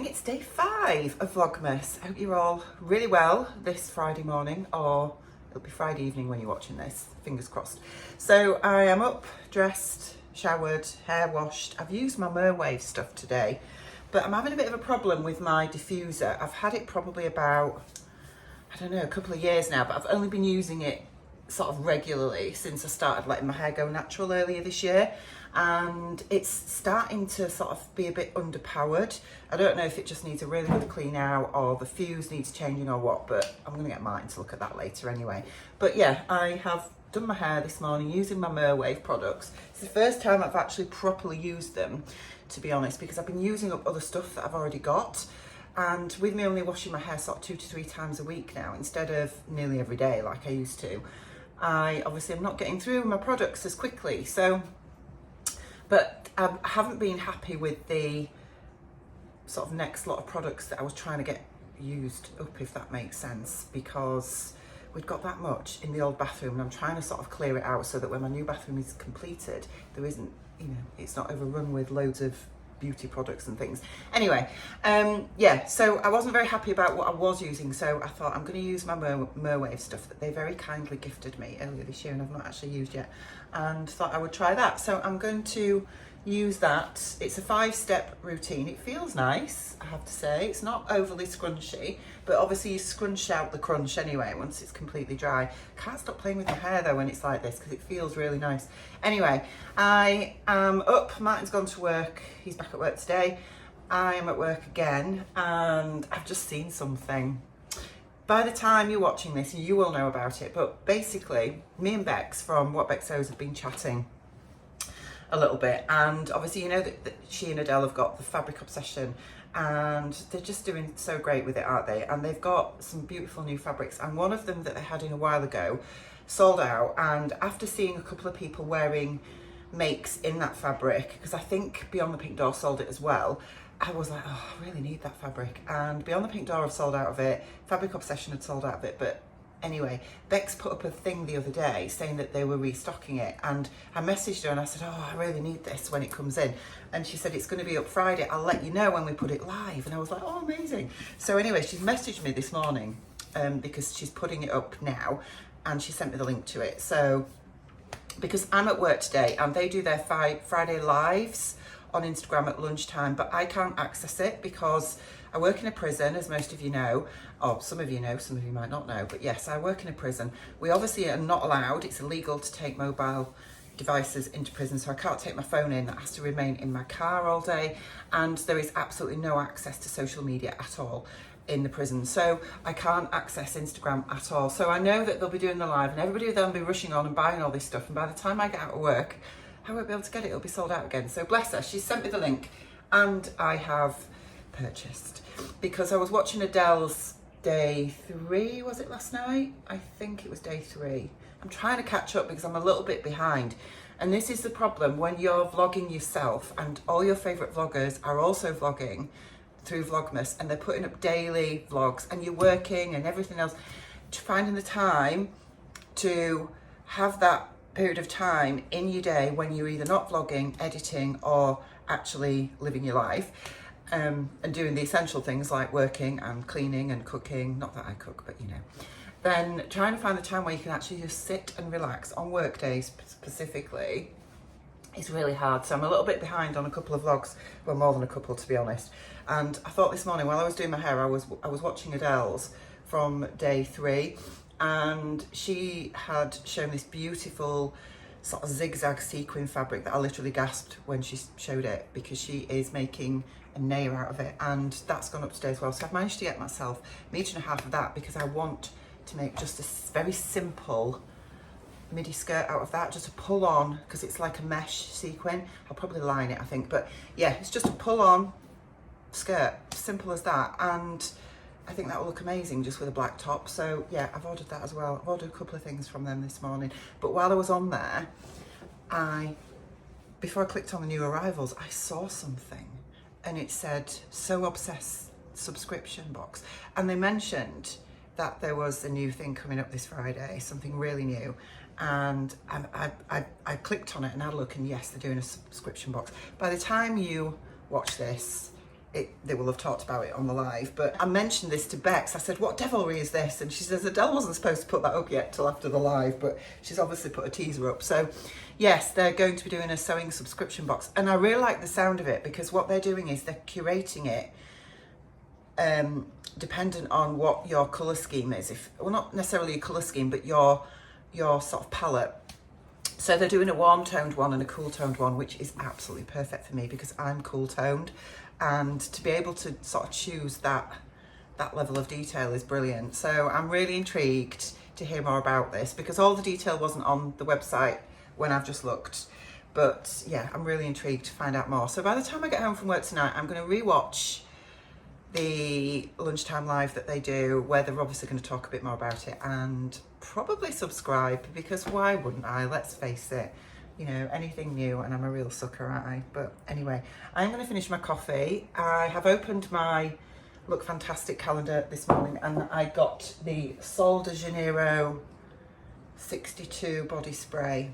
morning, it's day 5 of Vlogmas. I hope you're all really well this Friday morning, or it'll be Friday evening when you're watching this, fingers crossed. So I am up, dressed, showered, hair washed. I've used my Merwave stuff today, but I'm having a bit of a problem with my diffuser. I've had it probably about, I don't know, a couple of years now, but I've only been using it sort of regularly since I started letting my hair go natural earlier this year, and it's starting to sort of be a bit underpowered. I don't know if it just needs a really good clean out or the fuse needs changing or what, but I'm going to get mine to look at that later anyway. But yeah, I have done my hair this morning using my Merwave products. It's the first time I've actually properly used them, to be honest, because I've been using up other stuff that I've already got. And with me only washing my hair sort of 2 to 3 times a week now, instead of nearly every day like I used to, I obviously am not getting through my products as quickly. So, but I haven't been happy with the sort of next lot of products that I was trying to get used up, if that makes sense, because we'd got that much in the old bathroom and I'm trying to sort of clear it out so that when my new bathroom is completed, there isn't, you know, it's not overrun with loads of beauty products and things. Anyway, yeah, so I wasn't very happy about what I was using, so I thought I'm going to use my Merwave stuff that they very kindly gifted me earlier this year and I've not actually used yet, and thought I would try that. So I'm going to use that. It's a 5-step routine. It feels nice, I have to say. It's not overly scrunchy, but obviously you scrunch out the crunch anyway once it's completely dry. Can't stop playing with my hair though when it's like this because it feels really nice. Anyway, I am up. Martin's gone to work. He's back at work today. I am at work again, and I've just seen something. By the time you're watching this, you will know about it, but basically me and Bex from What Bex Knows have been chatting a little bit, and obviously you know that she and Adele have got the fabric obsession and they're just doing so great with it, aren't they? And they've got some beautiful new fabrics, and one of them that they had in a while ago sold out, and after seeing a couple of people wearing makes in that fabric, because I think Beyond the Pink Door sold it as well, I was like, oh, I really need that fabric. And Beyond the Pink Door have sold out of it, Fabric Obsession had sold out of it, but anyway, Bex put up a thing the other day saying that they were restocking it, and I messaged her and I said, oh, I really need this when it comes in, and she said it's going to be up Friday, I'll let you know when we put it live. And I was like, oh, amazing. So anyway, she's messaged me this morning because she's putting it up now, and she sent me the link to it. So because I'm at work today and they do their Friday lives on Instagram at lunchtime, but I can't access it because I work in a prison, as most of you know, or some of you know, some of you might not know, but yes, I work in a prison. We obviously are not allowed, it's illegal to take mobile devices into prison, so I can't take my phone in, that has to remain in my car all day, and there is absolutely no access to social media at all in the prison, so I can't access Instagram at all. So I know that they'll be doing the live and everybody will then be rushing on and buying all this stuff, and by the time I get out of work, I won't be able to get it, it'll be sold out again. So bless her, she sent me the link and I have purchased, because I was watching Adele's day 3, was it last night? I think it was day 3. I'm trying to catch up because I'm a little bit behind. And this is the problem when you're vlogging yourself and all your favourite vloggers are also vlogging through Vlogmas and they're putting up daily vlogs and you're working and everything else, finding the time to have that period of time in your day when you're either not vlogging, editing, or actually living your life, and doing the essential things like working and cleaning and cooking, not that I cook, but you know, then trying to find the time where you can actually just sit and relax on work days specifically is really hard. So I'm a little bit behind on a couple of vlogs, well, more than a couple to be honest. And I thought this morning while I was doing my hair, I was watching Adele's from day 3, and she had shown this beautiful sort of zigzag sequin fabric that I literally gasped when she showed it, because she is making a nail out of it, and that's gone upstairs well. So I've managed to get myself 1.5 meters of that because I want to make just a very simple midi skirt out of that, just to pull on, because it's like a mesh sequin. I'll probably line it, I think, but yeah, it's just a pull on skirt, simple as that, and I think that will look amazing just with a black top. So yeah, I've ordered that as well. I've ordered a couple of things from them this morning, but while I was on there, before I clicked on the new arrivals, I saw something and it said So Obsessed subscription box, and they mentioned that there was a new thing coming up this Friday, something really new, and I clicked on it and had a look, and yes, they're doing a subscription box. By the time you watch this, they will have talked about it on the live. But I mentioned this to Bex. I said, what devilry is this? And she says, Adele wasn't supposed to put that up yet till after the live, but she's obviously put a teaser up. So yes, they're going to be doing a sewing subscription box. And I really like the sound of it, because what they're doing is they're curating it dependent on what your colour scheme is. Well, not necessarily a colour scheme, but your sort of palette. So they're doing a warm toned one and a cool toned one, which is absolutely perfect for me because I'm cool toned, and to be able to sort of choose that level of detail is brilliant. So I'm really intrigued to hear more about this, because all the detail wasn't on the website when I've just looked. But yeah, I'm really intrigued to find out more. So by the time I get home from work tonight, I'm going to rewatch the lunchtime live that they do, where they're obviously going to talk a bit more about it, and probably subscribe, because why wouldn't I? Let's face it, you know, anything new, and I'm a real sucker, aren't I? But anyway, I'm going to finish my coffee. I have opened my Look Fantastic calendar this morning, and I got the Sol de Janeiro 62 body spray.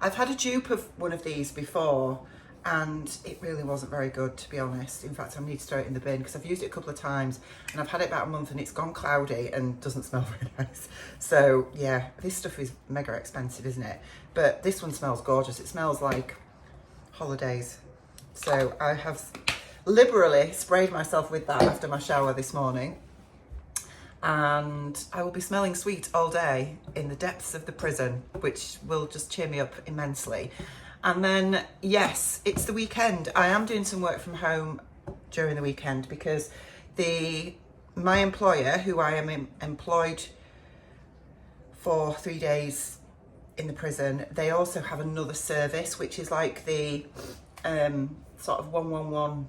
I've had a dupe of one of these before, and it really wasn't very good, to be honest. In fact, I need to throw it in the bin, because I've used it a couple of times and I've had it about a month and it's gone cloudy and doesn't smell very nice. So yeah, this stuff is mega expensive, isn't it? But this one smells gorgeous. It smells like holidays. So I have liberally sprayed myself with that after my shower this morning, and I will be smelling sweet all day in the depths of the prison, which will just cheer me up immensely. And then, yes, it's the weekend. I am doing some work from home during the weekend, because my employer, who I am employed for 3 days in the prison, they also have another service, which is like the sort of 111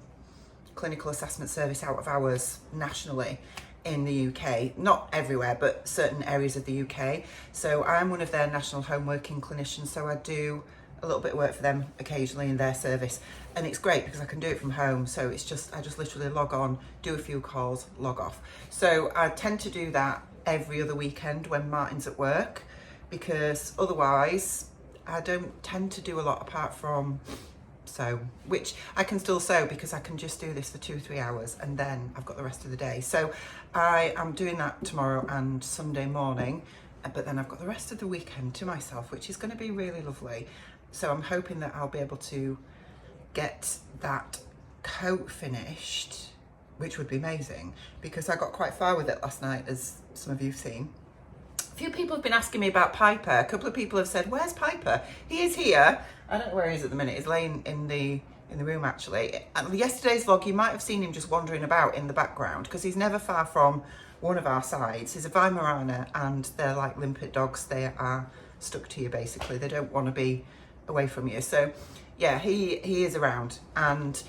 clinical assessment service out of hours nationally in the UK. Not everywhere, but certain areas of the UK. So I'm one of their national home working clinicians, so I do a little bit of work for them occasionally in their service, and it's great because I can do it from home. So it's just, I just literally log on, do a few calls, log off. So I tend to do that every other weekend when Martin's at work, because otherwise I don't tend to do a lot apart from sew, which I can still sew because I can just do this for 2 or 3 hours and then I've got the rest of the day. So I am doing that tomorrow and Sunday morning, but then I've got the rest of the weekend to myself, which is going to be really lovely. So I'm hoping that I'll be able to get that coat finished, which would be amazing, because I got quite far with it last night, as some of you've seen. A few people have been asking me about Piper. A couple of people have said, where's Piper? He is here. I don't know where he is at the minute. He's laying in the room, actually. And yesterday's vlog, you might have seen him just wandering about in the background, because he's never far from one of our sides. He's a Weimaraner, and they're like limpet dogs. They are stuck to you, basically. They don't want to be away from you. So yeah, he is around. And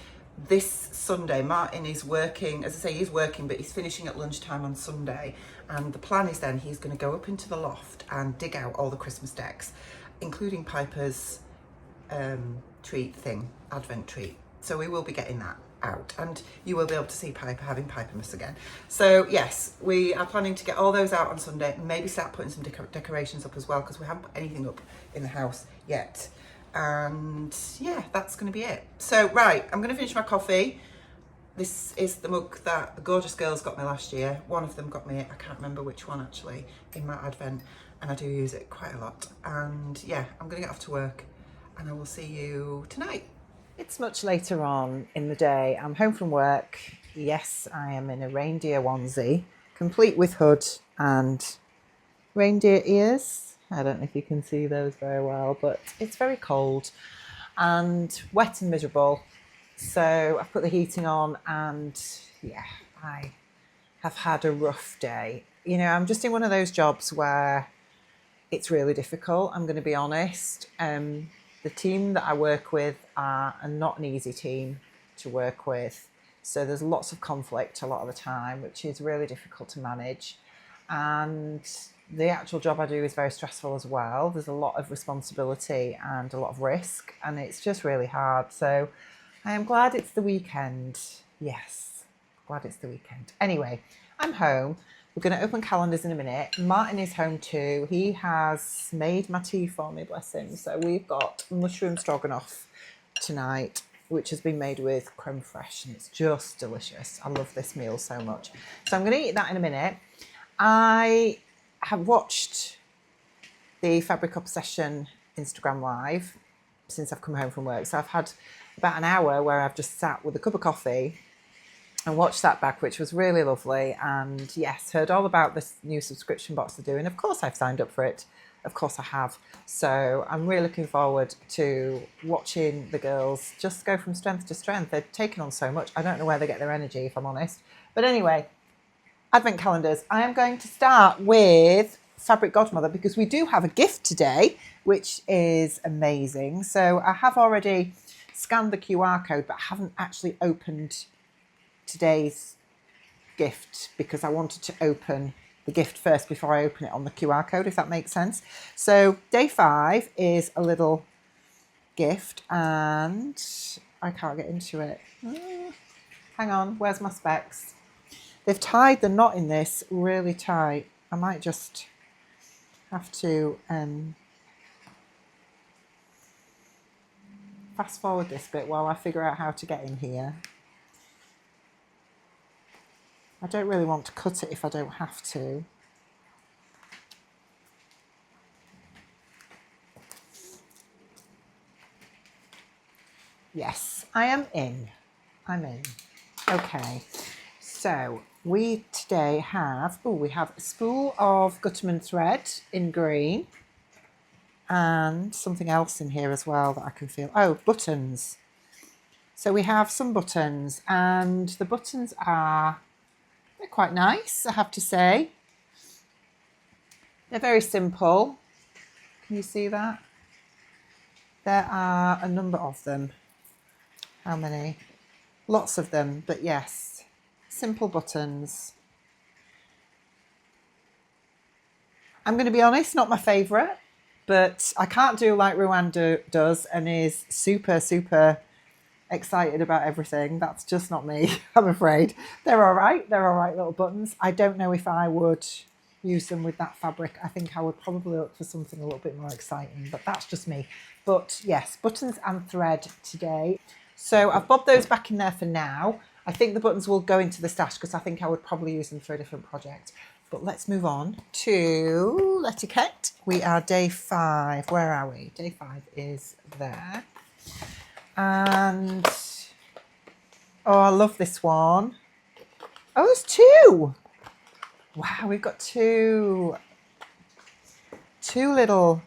this Sunday, Martin is working. As I say, he's working, but he's finishing at lunchtime on Sunday. And the plan is then he's going to go up into the loft and dig out all the Christmas decks, including Piper's treat thing, Advent treat. So we will be getting that out, and you will be able to see Piper having Pipermas again. So yes, we are planning to get all those out on Sunday, maybe start putting some decorations up as well, because we haven't put anything up in the house yet. And yeah, that's going to be it. So right, I'm going to finish my coffee. This is the mug that the gorgeous girls got me last year. One of them got me, I can't remember which one actually, in my Advent, and I do use it quite a lot. And yeah, I'm going to get off to work, and I will see you tonight. It's much later on in the day. I'm home from work. Yes, I am in a reindeer onesie, complete with hood and reindeer ears. I don't know if you can see those very well, but it's very cold and wet and miserable. So I've put the heating on, and yeah, I have had a rough day. You know, I'm just in one of those jobs where it's really difficult, I'm going to be honest. The team that I work with are not an easy team to work with. So there's lots of conflict a lot of the time, which is really difficult to manage. And the actual job I do is very stressful as well. There's a lot of responsibility and a lot of risk, and it's just really hard. So I am glad it's the weekend. Yes, glad it's the weekend. Anyway, I'm home. We're going to open calendars in a minute. Martin is home too. He has made my tea for me, bless him. So we've got mushroom stroganoff tonight. which has been made with creme fraiche, and it's just delicious. I love this meal so much. So I'm going to eat that in a minute. I have watched the Fabric Obsession Instagram Live since I've come home from work. So I've had about an hour where I've just sat with a cup of coffee and watched that back, which was really lovely. And yes, heard all about this new subscription box they're doing. Of course I've signed up for it. Of course I have. So I'm really looking forward to watching the girls just go from strength to strength. They're taking on so much. I don't know where they get their energy, if I'm honest. But anyway, advent calendars. I am going to start with Fabric Godmother because we do have a gift today, which is amazing. So I have already scanned the QR code, but I haven't actually opened today's gift because I wanted to open the gift first before I open it on the QR code, if that makes sense. So day 5 is a little gift and I can't get into it. Hang on, where's my specs? They've tied the knot in this really tight. I might just have to fast forward this bit while I figure out how to get in here. I don't really want to cut it if I don't have to. Yes, I am in. I'm in. Okay, so we today have, we have a spool of Gutterman thread in green and something else in here as well that I can feel. Oh, buttons. So we have some buttons and the buttons are, they're quite nice, I have to say. They're very simple. Can you see that? There are a number of them. How many? Lots of them, but yes, simple buttons. I'm going to be honest, not my favourite, but I can't do like Ruan does and is super, super excited about everything. That's just not me, I'm afraid. They're all right little buttons. I don't know if I would use them with that fabric. I think I would probably look for something a little bit more exciting, but that's just me. But yes, buttons and thread today. So I've bobbed those back in there for now. I think the buttons will go into the stash because I think I would probably use them for a different project. But let's move on to etiquette. We are day 5. Where are we? Day 5 is there. And, oh, I love this one. Oh, there's 2. Wow, we've got two little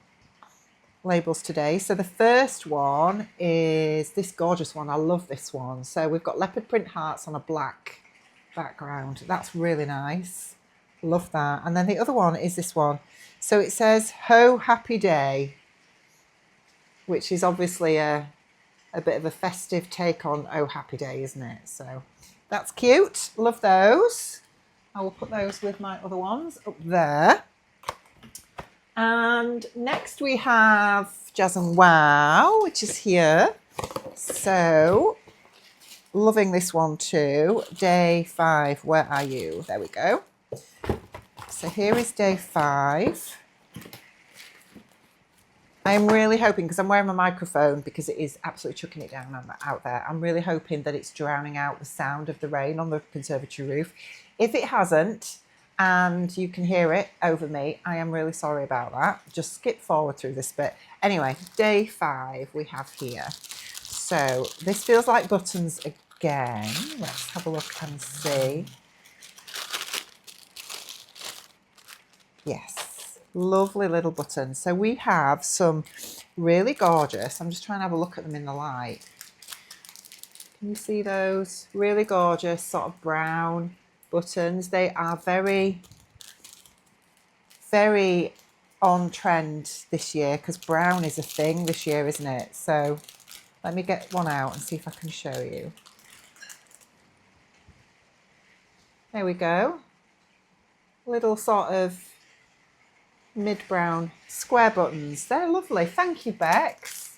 labels today. So the first one is this gorgeous one. I love this one. So we've got leopard print hearts on a black background. That's really nice. Love that. And then the other one is this one. So it says, Ho Happy Day, which is obviously a bit of a festive take on Oh Happy Day, isn't it? So that's cute. Love those. I will put those with my other ones up there. And next we have Jazz and Wow, which is here. So loving this one too. Day 5, where are you? There we go. So here is day 5. I'm really hoping, because I'm wearing my microphone because it is absolutely chucking it down out there, I'm really hoping that it's drowning out the sound of the rain on the conservatory roof. If it hasn't, and you can hear it over me, I am really sorry about that. Just skip forward through this bit. Anyway, day 5 we have here. So this feels like buttons again. Let's have a look and see. Yes, lovely little buttons. So we have some really gorgeous, I'm just trying to have a look at them in the light. Can you see those? Really gorgeous sort of brown buttons. They are very, very on trend this year because brown is a thing this year, isn't it? So let me get one out and see if I can show you. There we go. Little sort of mid-brown square buttons. They're lovely. Thank you, Bex.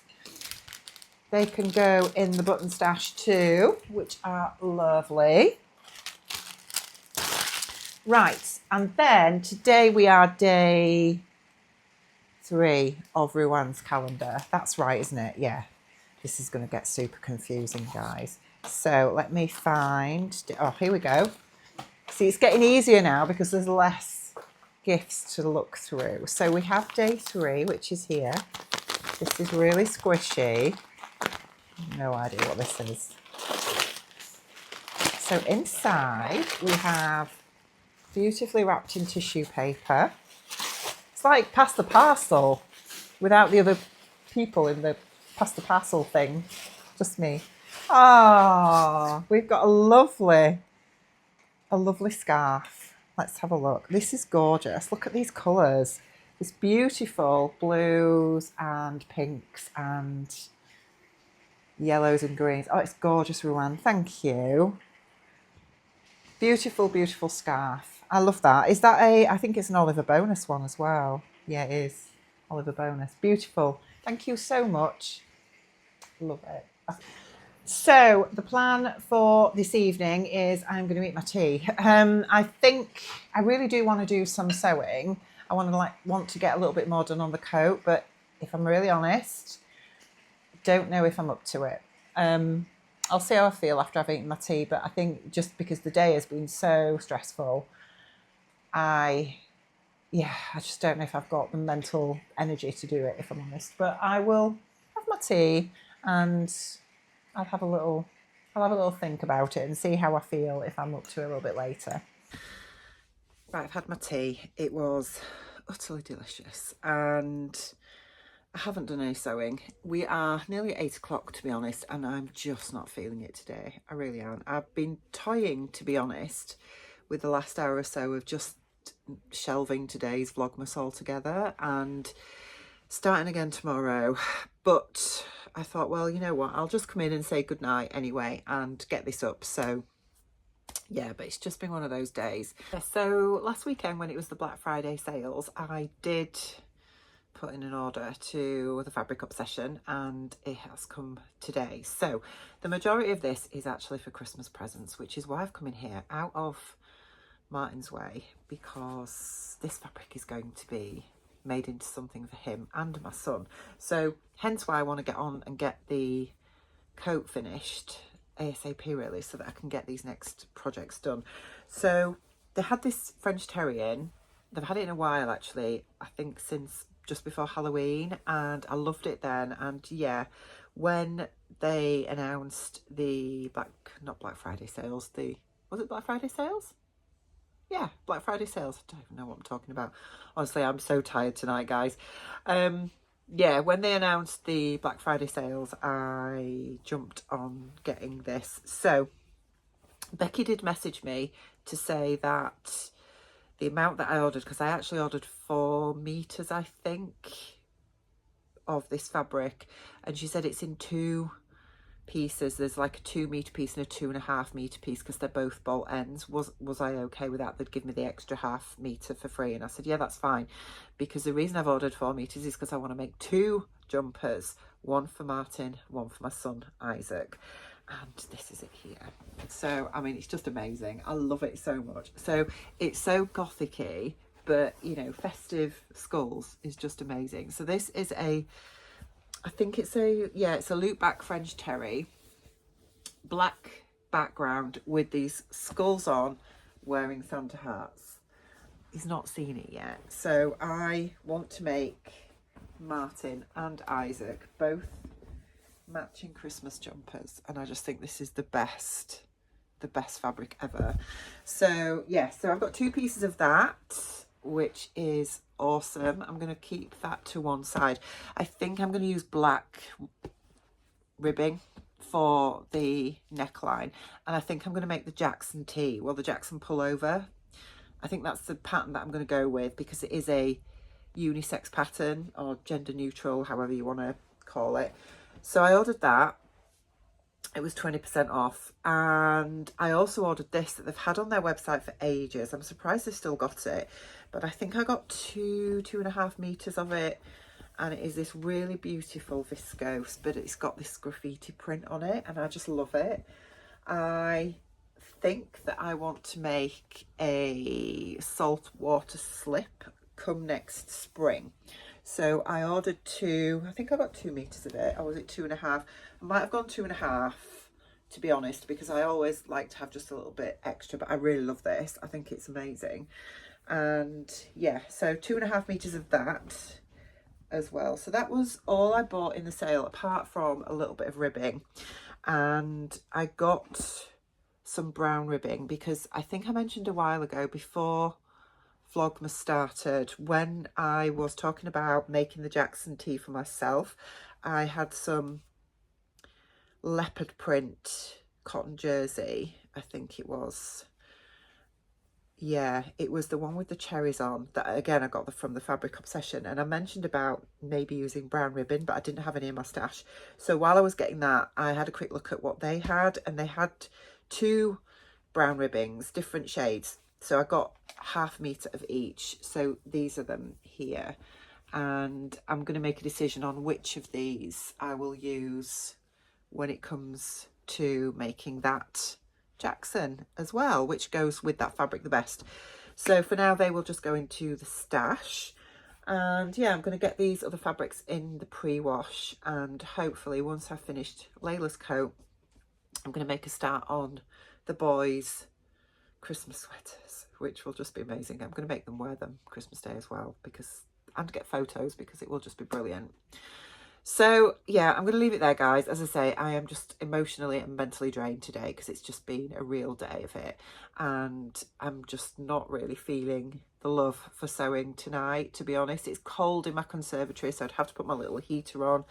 They can go in the button stash too, which are lovely. Right, and then today we are day 3 of Ruan's calendar. That's right, isn't it? Yeah. This is going to get super confusing, guys. So let me find, oh, here we go. See, it's getting easier now because there's less gifts to look through. So we have day 3, which is here. This is really squishy. No idea what this is. So inside we have beautifully wrapped in tissue paper. It's like pass the parcel without the other people in the pass the parcel thing. Just me. Ah, we've got a lovely scarf. Let's have a look. This is gorgeous. Look at these colours. It's beautiful blues and pinks and yellows and greens. Oh, it's gorgeous, Ruan. Thank you. Beautiful, beautiful scarf. I love that. Is that I think it's an Oliver Bonus one as well. Yeah, it is. Oliver Bonus. Beautiful. Thank you so much. Love it. So the plan for this evening is I'm going to eat my tea. I think I really do want to do some sewing. I want to get a little bit more done on the coat, but if I'm really honest, don't know if I'm up to it. I'll see how I feel after I've eaten my tea, but I think just because the day has been so stressful, I just don't know if I've got the mental energy to do it, if I'm honest. But I will have my tea and I'll have a little think about it and see how I feel if I'm up to it a little bit later. Right, I've had my tea. It was utterly delicious and I haven't done any sewing. We are nearly 8 o'clock, to be honest, and I'm just not feeling it today. I really aren't. I've been toying, to be honest, with the last hour or so of just shelving today's Vlogmas altogether and starting again tomorrow. But I thought, well, you know what? I'll just come in and say goodnight anyway and get this up. So yeah, but it's just been one of those days. So last weekend when it was the Black Friday sales, I did put in an order to the Fabric Obsession and it has come today. So the majority of this is actually for Christmas presents, which is why I've come in here out of Martin's way, because this fabric is going to be made into something for him and my son. So hence why I want to get on and get the coat finished ASAP, really, so that I can get these next projects done. So they had this French Terrier in. They've had it in a while, actually, I think since just before Halloween, and I loved it then. And yeah, when they announced the not Black Friday sales, was it Black Friday sales? Yeah, Black Friday sales. I don't even know what I'm talking about. Honestly, I'm so tired tonight, guys. Yeah, when they announced the Black Friday sales, I jumped on getting this. So Becky did message me to say that the amount that I ordered, because I actually ordered 4 meters, I think, of this fabric, and she said it's in 2 pieces. There's like a 2 meter piece and a 2.5 meter piece because they're both bolt ends. Was I okay with that? They'd give me the extra 0.5 meter for free, and I said yeah, that's fine, because the reason I've ordered 4 meters is because I want to make 2 jumpers, one for Martin, one for my son Isaac, and this is it here. So I mean, it's just amazing. I love it so much. So it's so gothic-y, but you know, festive skulls is just amazing. So this is I think it's it's a loop back French Terry, black background with these skulls on, wearing Santa hats. He's not seen it yet. So I want to make Martin and Isaac both matching Christmas jumpers, and I just think this is the best fabric ever. So yeah, so I've got 2 pieces of that, which is awesome. I'm going to keep that to one side. I think I'm going to use black ribbing for the neckline, and I think I'm going to make the Jackson tee, well, the Jackson pullover. I think that's the pattern that I'm going to go with, because it is a unisex pattern, or gender neutral, however you want to call it. So I ordered that. It was 20% off, and I also ordered this that they've had on their website for ages. I'm surprised they've still got it, but I think I got 2.5 meters of it, and it is this really beautiful viscose, but it's got this graffiti print on it, and I just love it. I think that I want to make a saltwater slip come next spring. So I ordered two, I think I got 2 meters of it, or was it 2.5? I might have gone 2.5, to be honest, because I always like to have just a little bit extra, but I really love this. I think it's amazing. And yeah, so 2.5 meters of that as well. So that was all I bought in the sale, apart from a little bit of ribbing. And I got some brown ribbing because I think I mentioned a while ago, before Vlogmas started, when I was talking about making the Jackson tee for myself, I had some leopard print cotton jersey, I think it was. Yeah, it was the one with the cherries on, that again I got from the Fabric Obsession, and I mentioned about maybe using brown ribbon, but I didn't have any in my stash. So while I was getting that, I had a quick look at what they had, and they had 2 brown ribbings, different shades. So I got 1/2 meter of each. So these are them here, and I'm going to make a decision on which of these I will use when it comes to making that Jackson as well, which goes with that fabric the best. So for now, they will just go into the stash. And yeah, I'm going to get these other fabrics in the pre-wash, and hopefully once I've finished Layla's coat, I'm going to make a start on the boys' Christmas sweaters, which will just be amazing. I'm going to make them wear them Christmas Day as well, and get photos, because it will just be brilliant. So yeah, I'm going to leave it there, guys. As I say, I am just emotionally and mentally drained today, because it's just been a real day of it, and I'm just not really feeling the love for sewing tonight, to be honest. It's cold in my conservatory, so I'd have to put my little heater on,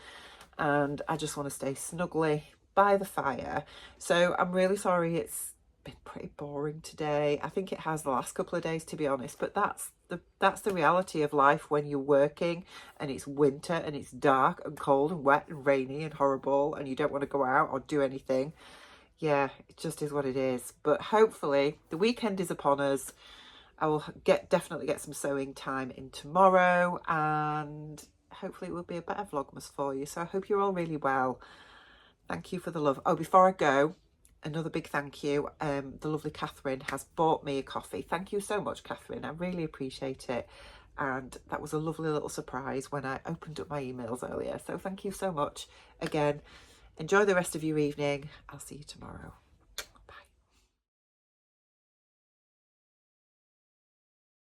and I just want to stay snugly by the fire. So I'm really sorry it's been pretty boring today. I think it has the last couple of days, to be honest, but that's the reality of life when you're working and it's winter and it's dark and cold and wet and rainy and horrible, and you don't want to go out or do anything. Yeah, it just is what it is. But hopefully the weekend is upon us. I will definitely get some sewing time in tomorrow, and hopefully it will be a better Vlogmas for you. So I hope you're all really well. Thank you for the love. Oh, before I go, another big thank you. The lovely Catherine has bought me a coffee. Thank you so much, Catherine. I really appreciate it. And that was a lovely little surprise when I opened up my emails earlier. So thank you so much again. Enjoy the rest of your evening. I'll see you tomorrow.